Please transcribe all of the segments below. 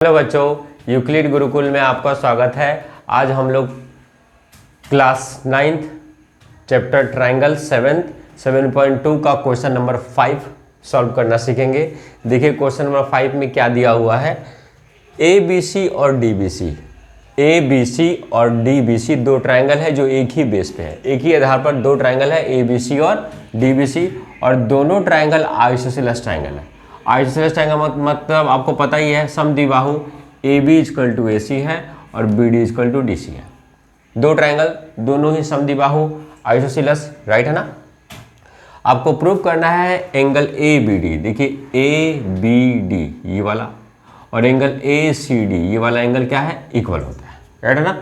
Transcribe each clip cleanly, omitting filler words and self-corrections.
Hello बच्चों, Euclid Gurukul में आपका स्वागत है। आज हम लोग क्लास 9th चैप्टर ट्रायंगल 7.2 का क्वेश्चन नंबर 5 सॉल्व करना सीखेंगे। देखिए क्वेश्चन नंबर 5 में क्या दिया हुआ है। ए बी सी और D B C, A B C और डी बी सी दो ट्रायंगल है जो एक ही बेस पे है, एक ही आधार पर दो ट्रायंगल है ए बी सी और डी बी सी, और दोनों ट्रायंगल आइसोसेलेस ट्रायंगल है। आइसोसेलेस ट्रायंगल मतलब आपको पता ही है, समद्विबाहु A B equal to A C है और B D equal to D C है। दो ट्रायंगल दोनों ही समद्विबाहु आइसोसेलेस, राइट है ना। आपको प्रूव करना है एंगल ए बी डी। देखिए ए बी डी ये वाला और एंगल ए सी डी ये वाला एंगल क्या है, इक्वल होता है, राइट है ना।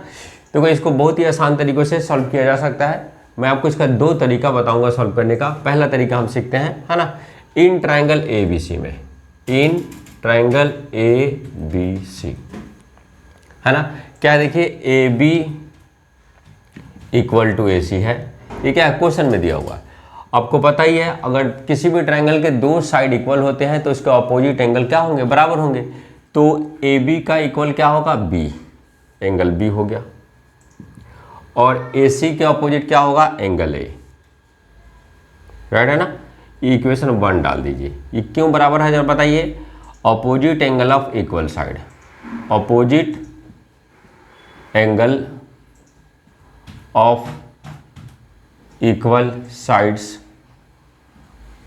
तो इसको बहुत ही आसान तरीकों से सॉल्व किया जा सकता है। मैं आपको इसका दो तरीका बताऊंगा सॉल्व करने का। पहला तरीका हम सीखते हैं, है ना, इन ट्रायंगल ए बी सी में, इन ट्रायंगल ए बी सी, है ना। क्या देखिए ए B equal to A C है, ये क्या है, क्वेश्चन में दिया हुआ है। आपको पता ही है अगर किसी भी ट्रायंगल के दो साइड इक्वल होते हैं तो इसके अपोजिट एंगल क्या होंगे, बराबर होंगे। तो ए बी का इक्वल क्या होगा, बी, एंगल बी हो गया, और ए सी के अपोजिट क्या होगा, एंगल ए, राइट है ना। इक्वेशन 1 डाल दीजिए। ये क्यों बराबर है जरा बताइए। Opposite angle of equal side, opposite angle of equal sides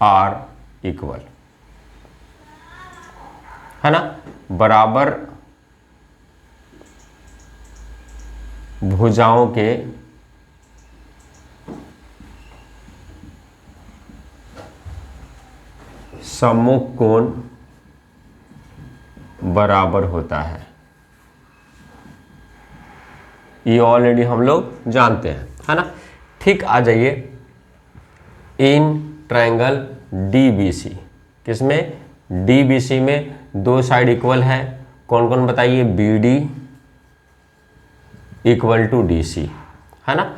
are equal, है ना। बराबर भुजाओं के सम्मुख कोण बराबर होता है। ये ऑलरेडी हम लोग जानते हैं, है ना। ठीक, आ जाइए in triangle D B C, किसमें, डी बी सी में दो साइड इक्वल है। कौन कौन बताइए, B D equal to D C, है ना।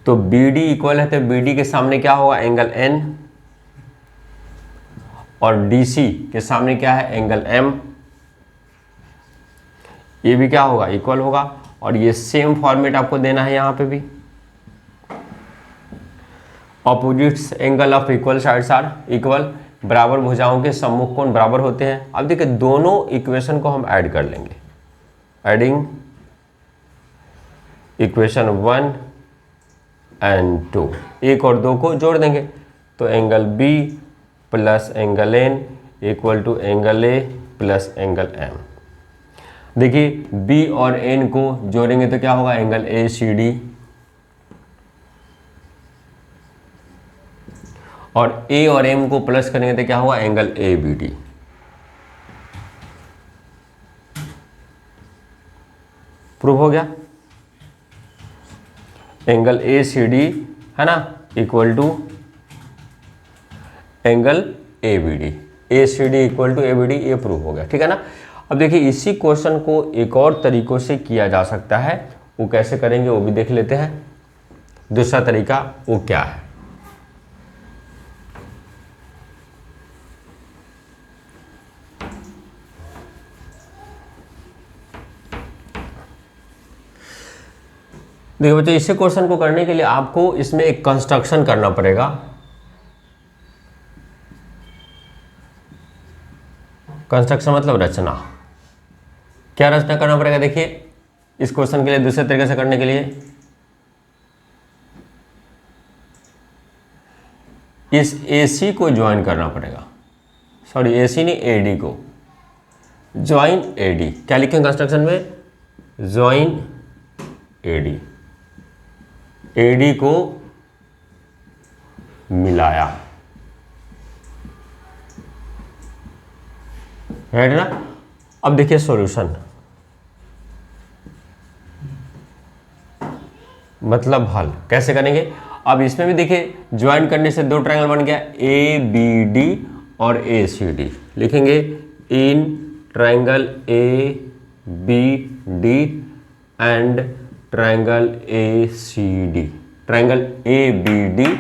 तो बी डी इक्वल है तो बी डी के सामने क्या होगा, एंगल एन, और डी सी के सामने क्या है, एंगल एम। ये भी क्या होगा, इक्वल होगा, और ये सेम फॉर्मेट आपको देना है यहाँ पे भी। Opposites angle of equal sides are equal, बराबर भुजाओं के सम्मुख कोण बराबर होते हैं। अब देखिए दोनों इक्वेशन को हम ऐड कर लेंगे, एडिंग इक्वेशन 1 एंड 2, एक और दो को जोड़ देंगे तो angle B plus angle N equal to angle A plus angle M. देखिए बी और एन को जोड़ेंगे तो क्या होगा, एंगल ए सी डी, और ए और एम को प्लस करेंगे तो क्या होगा, angle A B D. Prove हो गया। एंगल ए सी डी, है ना, equal to angle A B D, A C D equal to A B D, ये प्रूव हो गया, ठीक है ना। अब देखिए इसी क्वेश्चन को एक और तरीकों से किया जा सकता है, वो कैसे करेंगे वो भी देख लेते हैं। दूसरा तरीका वो क्या है, देखिए बच्चों इसी क्वेश्चन को करने के लिए आपको इसमें एक कंस्ट्रक्शन करना पड़ेगा। कंस्ट्रक्शन मतलब रचना। क्या रचना करना पड़ेगा, देखिए इस क्वेश्चन के लिए दूसरे तरीके से करने के लिए इस AC को ज्वाइन करना पड़ेगा, सॉरी AC नहीं AD को, ज्वाइन AD। क्या लिखेंगे कंस्ट्रक्शन में, ज्वाइन AD, AD को मिलाया, राइट ना। अब देखिए सॉल्यूशन मतलब हल कैसे करेंगे। अब इसमें भी देखिए ज्वाइन करने से दो ट्रायंगल बन गया, ए बी डी और ए सी डी। लिखेंगे in triangle A B D and triangle A C D, triangle A B D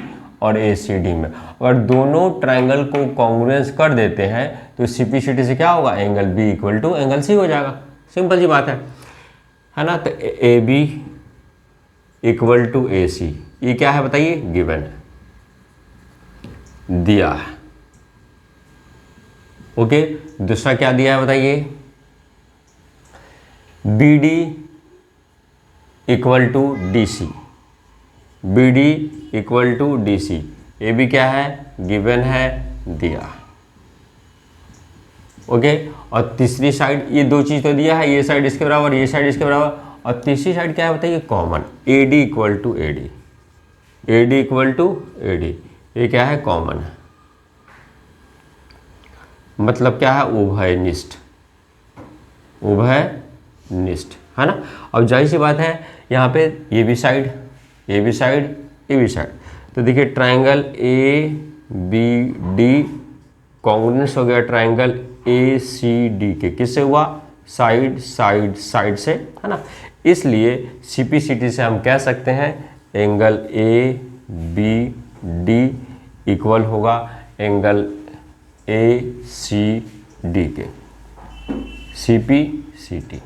और ए सी डी में अगर दोनों ट्रायंगल को कॉन्ग्रुएंस कर देते हैं तो सिपिसिटी से क्या होगा, angle B equal to angle C हो जाएगा। सिंपल सी बात है ना। तो A B equal to A C, ये क्या है बताइए, गिवन दिया है। ओके, दूसरा क्या दिया है बताइए, B D equal to D C, B D equal to D C, ये भी क्या है, गिवन है, दिया। ओके, और तीसरी साइड, ये दो चीज तो दिया है, ये साइड इसके बराबर, ये साइड इसके बराबर, और तीसरी साइड क्या है बताइए, common, A D equal to A D, A D equal to A D, ये क्या है, कॉमन है, मतलब क्या है, उभयनिष्ठ, उभयनिष्ठ है ना। अब जाहिर सी बात है यहाँ पे ये भी साइड, ये भी साइड, ये भी साइड, तो देखिए triangle A B D congruence हो गया ट्रायंगल ए सी डी के, किससे हुआ, साइड साइड साइड से, है ना। इसलिए सीपीसीटी से हम कह सकते हैं angle A B D equal होगा एंगल ए सी डी के, सीपीसीटी।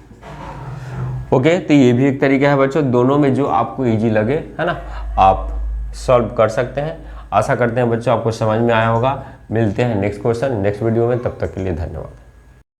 ओके, तो ये भी एक तरीका है बच्चों, दोनों में जो आपको इजी लगे, है ना, आप सॉल्व कर सकते हैं। आशा करते हैं बच्चों आपको समझ में आया होगा। मिलते हैं नेक्स्ट क्वेश्चन नेक्स्ट वीडियो में, तब तक के लिए धन्यवाद।